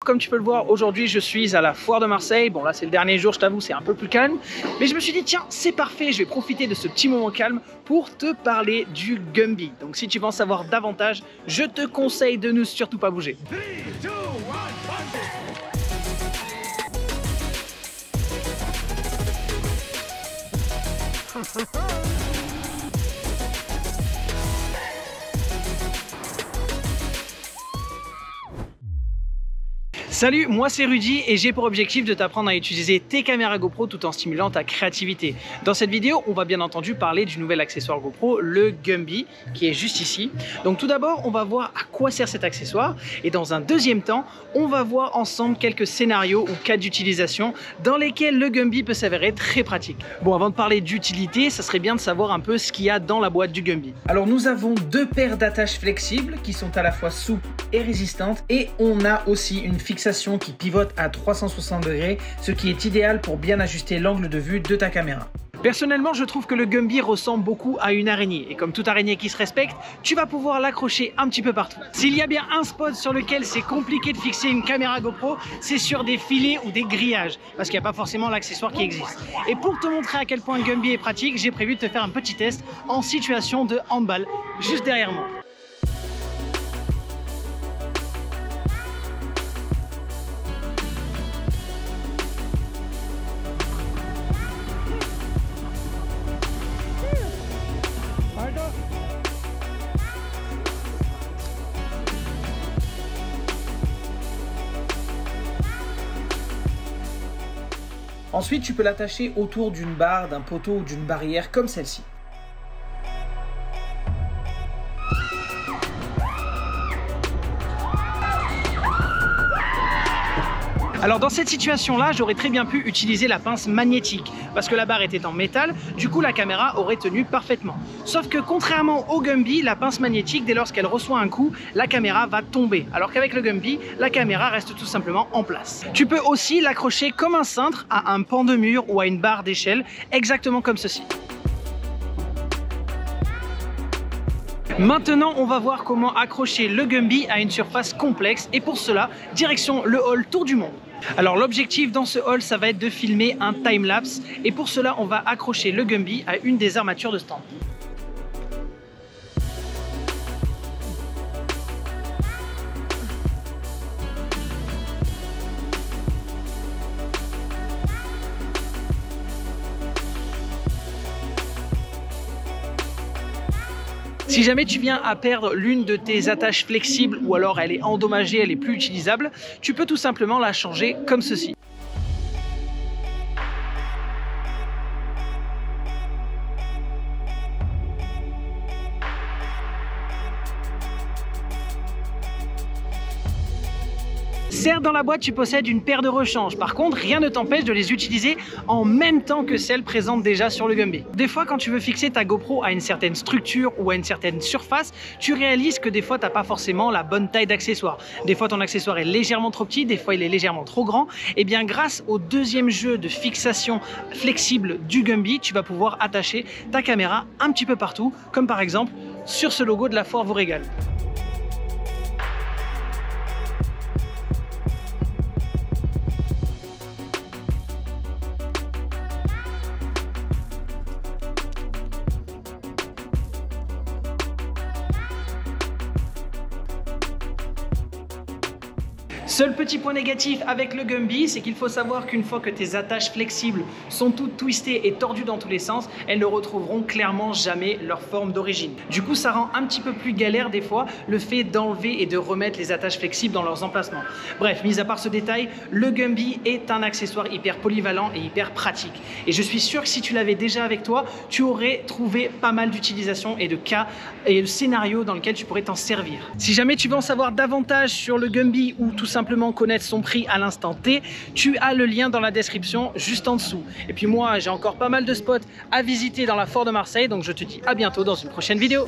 comme tu peux le voir, aujourd'hui je suis à la foire de Marseille. Bon là c'est le dernier jour, je t'avoue, c'est un peu plus calme. Mais je me suis dit tiens, c'est parfait, je vais profiter de ce petit moment calme pour te parler du Gumby. Donc si tu veux en savoir davantage, je te conseille de ne surtout pas bouger. 3, 2, 1, Salut, moi c'est Rudy et j'ai pour objectif de t'apprendre à utiliser tes caméras GoPro tout en stimulant ta créativité. Dans cette vidéo, on va bien entendu parler du nouvel accessoire GoPro, le Gumby, qui est juste ici. Donc tout d'abord, on va voir à quoi sert cet accessoire et dans un deuxième temps, on va voir ensemble quelques scénarios ou cas d'utilisation dans lesquels le Gumby peut s'avérer très pratique. Bon, avant de parler d'utilité, ça serait bien de savoir un peu ce qu'il y a dans la boîte du Gumby. Alors nous avons deux paires d'attaches flexibles qui sont à la fois souples et résistantes et on a aussi une fixation qui pivote à 360 degrés, ce qui est idéal pour bien ajuster l'angle de vue de ta caméra. Personnellement, je trouve que le Gumby ressemble beaucoup à une araignée et comme toute araignée qui se respecte, tu vas pouvoir l'accrocher un petit peu partout. S'il y a bien un spot sur lequel c'est compliqué de fixer une caméra GoPro, c'est sur des filets ou des grillages parce qu'il n'y a pas forcément l'accessoire qui existe. Et pour te montrer à quel point Gumby est pratique, j'ai prévu de te faire un petit test en situation de handball juste derrière moi. Ensuite, tu peux l'attacher autour d'une barre, d'un poteau ou d'une barrière comme celle-ci. Alors dans cette situation-là, j'aurais très bien pu utiliser la pince magnétique parce que la barre était en métal, du coup la caméra aurait tenu parfaitement. Sauf que contrairement au Gumby, la pince magnétique, dès lors qu'elle reçoit un coup, la caméra va tomber. Alors qu'avec le Gumby, la caméra reste tout simplement en place. Tu peux aussi l'accrocher comme un cintre à un pan de mur ou à une barre d'échelle, exactement comme ceci. Maintenant, on va voir comment accrocher le Gumby à une surface complexe et pour cela, direction le hall Tour du Monde. Alors l'objectif dans ce hall, ça va être de filmer un time-lapse et pour cela, on va accrocher le Gumby à une des armatures de stand. Si jamais tu viens à perdre l'une de tes attaches flexibles ou alors elle est endommagée, elle est plus utilisable, tu peux tout simplement la changer comme ceci. Certes, dans la boîte, tu possèdes une paire de rechanges. Par contre, rien ne t'empêche de les utiliser en même temps que celles présentes déjà sur le Gumby. Des fois, quand tu veux fixer ta GoPro à une certaine structure ou à une certaine surface, tu réalises que des fois, tu n'as pas forcément la bonne taille d'accessoire. Des fois, ton accessoire est légèrement trop petit, des fois, il est légèrement trop grand. Et bien, grâce au deuxième jeu de fixation flexible du Gumby, tu vas pouvoir attacher ta caméra un petit peu partout, comme par exemple sur ce logo de la foire vous régale. Seul petit point négatif avec le Gumby, c'est qu'il faut savoir qu'une fois que tes attaches flexibles sont toutes twistées et tordues dans tous les sens, elles ne retrouveront clairement jamais leur forme d'origine. Du coup, ça rend un petit peu plus galère des fois le fait d'enlever et de remettre les attaches flexibles dans leurs emplacements. Bref, mis à part ce détail, le Gumby est un accessoire hyper polyvalent et hyper pratique. Et je suis sûr que si tu l'avais déjà avec toi, tu aurais trouvé pas mal d'utilisations et de cas et de scénarios dans lesquels tu pourrais t'en servir. Si jamais tu veux en savoir davantage sur le Gumby ou tout simplement connaître son prix à l'instant T, tu as le lien dans la description juste en dessous. Et puis moi, j'ai encore pas mal de spots à visiter dans la foire de Marseille, donc je te dis à bientôt dans une prochaine vidéo.